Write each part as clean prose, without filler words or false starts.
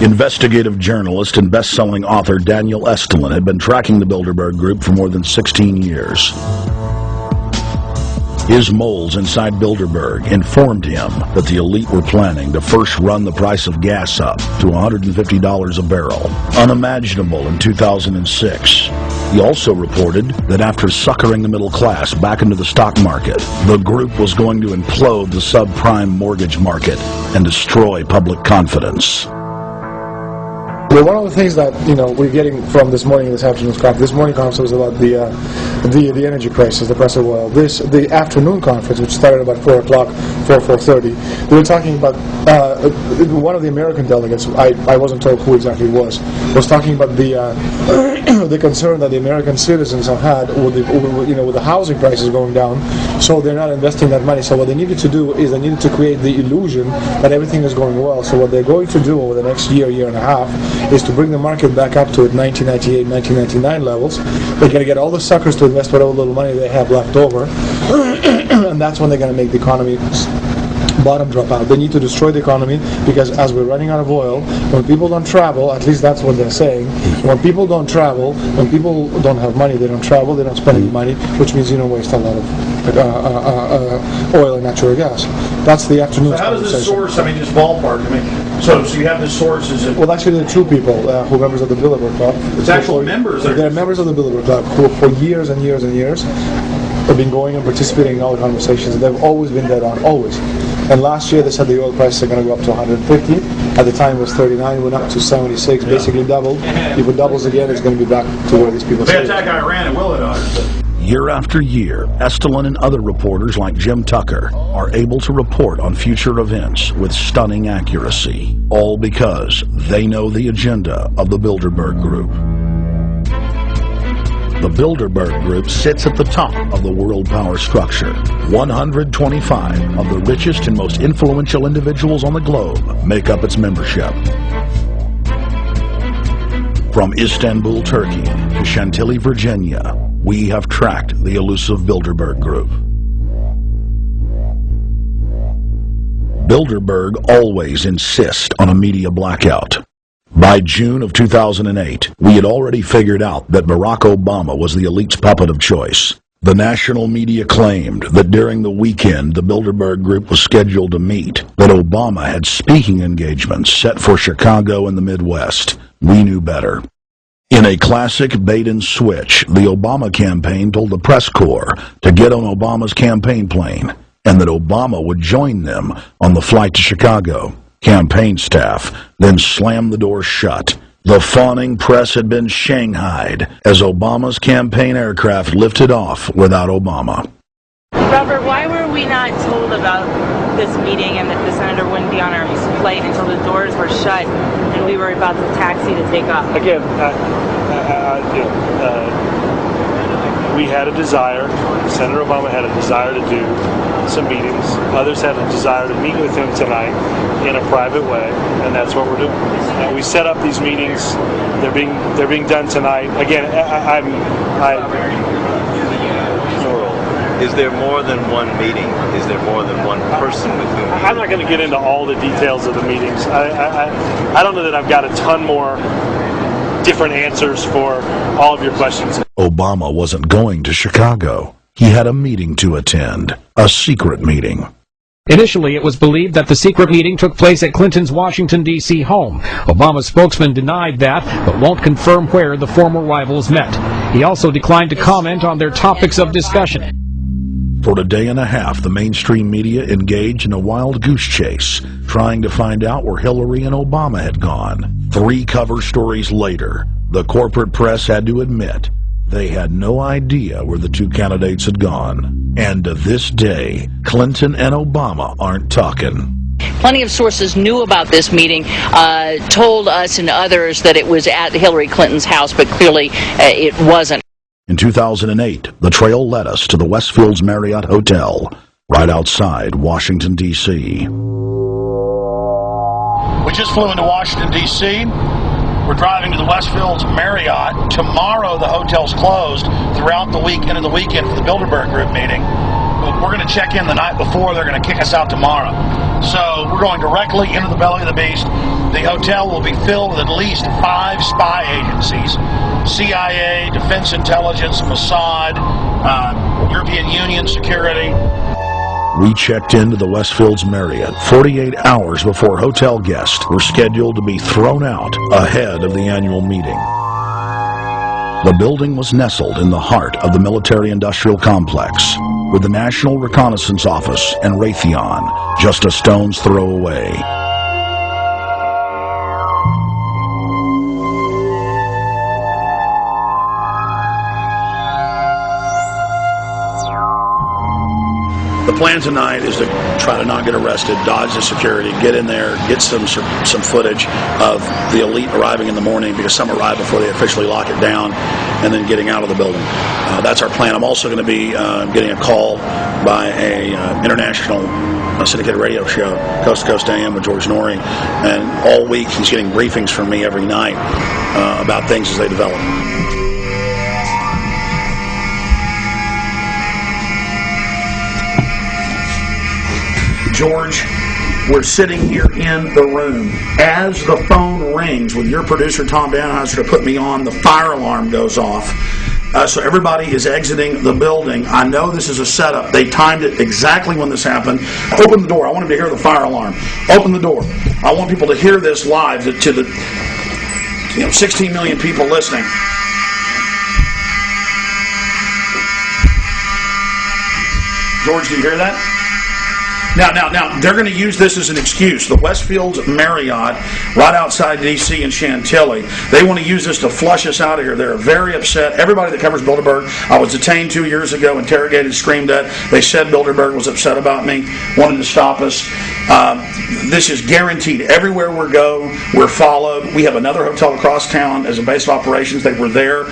Investigative journalist and best-selling author Daniel Estulin had been tracking the Bilderberg Group for more than 16 years. His moles inside Bilderberg informed him that the elite were planning to first run the price of gas up to $150 a barrel, unimaginable in 2006. He also reported that after suckering the middle class back into the stock market, the group was going to implode the subprime mortgage market and destroy public confidence. Well, one of the things that we're getting from this morning and this afternoon's conference. This morning conference was about the energy crisis, the price of oil. The afternoon conference, which started about 4 o'clock, 4:30, we were talking about one of the American delegates. I wasn't told who exactly it was talking about the the concern that the American citizens have had with the housing prices going down. So they're not investing that money. So what they needed to do is they needed to create the illusion that everything is going well. So what they're going to do over the next year and a half is to bring the market back up to 1998, 1999 levels. They're going to get all the suckers to invest whatever little money they have left over, and that's when they're going to make the economy bottom drop out. They need to destroy the economy because as we're running out of oil, when people don't travel, at least that's what they're saying, when people don't travel, when people don't have money, they don't travel, they don't spend any money, which means you don't waste a lot of oil and natural gas. That's the afternoon. So how does this source, just ballpark, so you have the sources. Well, actually, there are two people who are members of the Bilderberg Club. It's actual members. They're members of the Bilderberg Club who, for years and years and years, have been going and participating in all the conversations. They've always been dead on, always. And last year they said the oil prices are going to go up to 150. At the time it was 39, went up to 76, basically doubled. If it doubles again, it's going to be back to where these people say. They attack Iran and will it? Year after year, Estulin and other reporters like Jim Tucker are able to report on future events with stunning accuracy, all because they know the agenda of the Bilderberg Group. The Bilderberg Group sits at the top of the world power structure. 125 of the richest and most influential individuals on the globe make up its membership. From Istanbul, Turkey to Chantilly, Virginia, we have tracked the elusive Bilderberg Group. Bilderberg always insist on a media blackout. By June of 2008, we had already figured out that Barack Obama was the elite's puppet of choice. The national media claimed that during the weekend the Bilderberg Group was scheduled to meet, that Obama had speaking engagements set for Chicago and the Midwest. We knew better. In a classic bait and switch, the Obama campaign told the press corps to get on Obama's campaign plane, and that Obama would join them on the flight to Chicago. Campaign staff then slammed the door shut. The fawning press had been shanghaied as Obama's campaign aircraft lifted off without Obama. Robert, why were we not told about this meeting and that the senator wouldn't be on our flight until the doors were shut and we were about to taxi to take off? Again, we had a desire, Senator Obama had a desire to do some meetings. Others had a desire to meet with him tonight in a private way, and that's what we're doing. We set up these meetings. They're being done tonight. Again, Is there more than one meeting? Is there more than one person with whom? I'm not going to get into all the details of the meetings. I don't know that I've got a ton more different answers for all of your questions. Obama wasn't going to Chicago. He had a meeting to attend, a secret meeting. Initially, it was believed that the secret meeting took place at Clinton's Washington, D.C. home. Obama's spokesman denied that, but won't confirm where the former rivals met. He also declined to comment on their topics of discussion. For a day and a half, the mainstream media engaged in a wild goose chase, trying to find out where Hillary and Obama had gone. 3 cover stories later, the corporate press had to admit they had no idea where the 2 candidates had gone. And to this day, Clinton and Obama aren't talking. Plenty of sources knew about this meeting, told us and others that it was at Hillary Clinton's house, but clearly it wasn't. In 2008, the trail led us to the Westfields Marriott Hotel, right outside Washington, D.C. We just flew into Washington, D.C. We're driving to the Westfields Marriott. Tomorrow, the hotel's closed throughout the week into the weekend for the Bilderberg Group meeting. we're going to check in the night before. They're going to kick us out tomorrow. So we're going directly into the belly of the beast. The hotel will be filled with at least 5 spy agencies: CIA, Defense Intelligence, Mossad, European Union Security. We checked into the Westfield's Marriott 48 hours before hotel guests were scheduled to be thrown out ahead of the annual meeting. The building was nestled in the heart of the military-industrial complex, with the National Reconnaissance Office and Raytheon just a stone's throw away. The plan tonight is to try to not get arrested, dodge the security, get in there, get some footage of the elite arriving in the morning, because some arrive before they officially lock it down, and then getting out of the building. That's our plan. I'm also going to be getting a call by a international syndicated radio show, Coast to Coast AM with George Norrie, and all week he's getting briefings from me every night about things as they develop. George, we're sitting here in the room. As the phone rings with your producer, Tom Danheiser, to put me on, the fire alarm goes off. So everybody is exiting the building. I know this is a setup. They timed it exactly when this happened. Open the door. I want them to hear the fire alarm. Open the door. I want people to hear this live to the 16 million people listening. George, do you hear that? Now, they're going to use this as an excuse. The Westfield's Marriott, right outside D.C. in Chantilly, they want to use this to flush us out of here. They're very upset. Everybody that covers Bilderberg, I was detained 2 years ago, interrogated, screamed at. They said Bilderberg was upset about me, wanted to stop us. This is guaranteed. Everywhere we go, we're followed. We have another hotel across town as a base of operations. They were there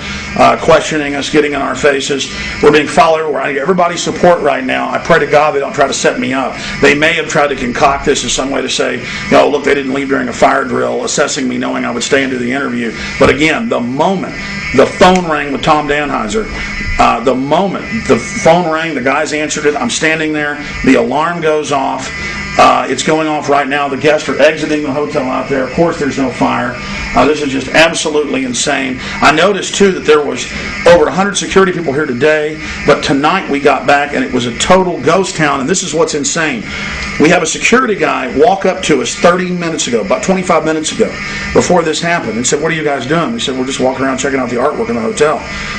questioning us, getting in our faces. We're being followed everywhere. I need everybody's support right now. I pray to God they don't try to set me up. They may have tried to concoct this as some way to say, look, they didn't leave during a fire drill, assessing me knowing I would stay and do the interview. But again, the moment the phone rang with Tom Danheiser, the moment the phone rang, the guys answered it, I'm standing there, the alarm goes off. It's going off right now. The guests are exiting the hotel out there. Of course, there's no fire. This is just absolutely insane. I noticed, too, that there was over 100 security people here today, but tonight we got back, and it was a total ghost town, and this is what's insane. We have a security guy walk up to us 30 minutes ago, about 25 minutes ago, before this happened, and said, "What are you guys doing?" We said, "We're just walking around checking out the artwork in the hotel,"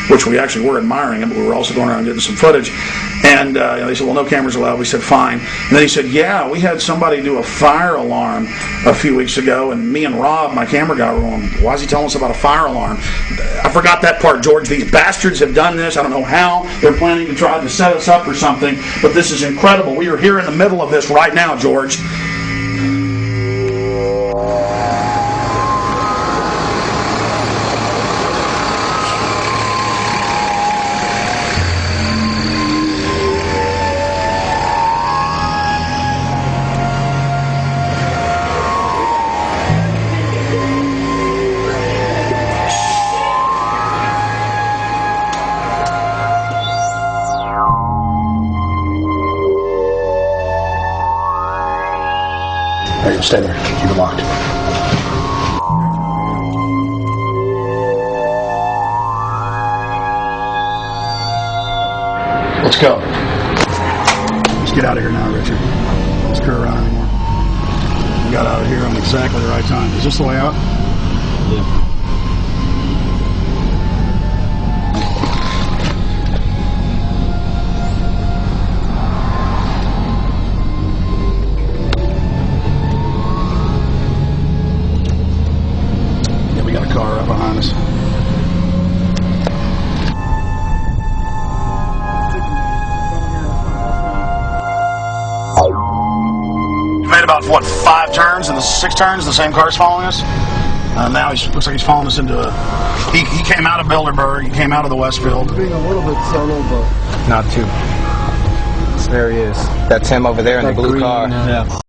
which we actually were admiring it, but we were also going around getting some footage. And they said, "Well, no cameras allowed." We said, "Fine." And then he said, "Yeah, we had somebody do a fire alarm a few weeks ago, and me and Rob, my camera guy, were going, why is he telling us about a fire alarm?" I forgot that part, George. These bastards have done this. I don't know how. They're planning to try to set us up or something, but this is incredible. We are here in the middle of this right now, George. Stay there. Keep it locked. Let's go. Let's get out of here now, Richard. Let's screw around anymore. We got out of here on exactly the right time. Is this the way out? Yeah. About 5 turns, and the 6 turns, the same car's following us. Now he looks like he's following us into a. He came out of Bilderberg. He came out of the Westfield. Being a little bit solo, but not too. There he is. That's him over there in the blue car. Yeah.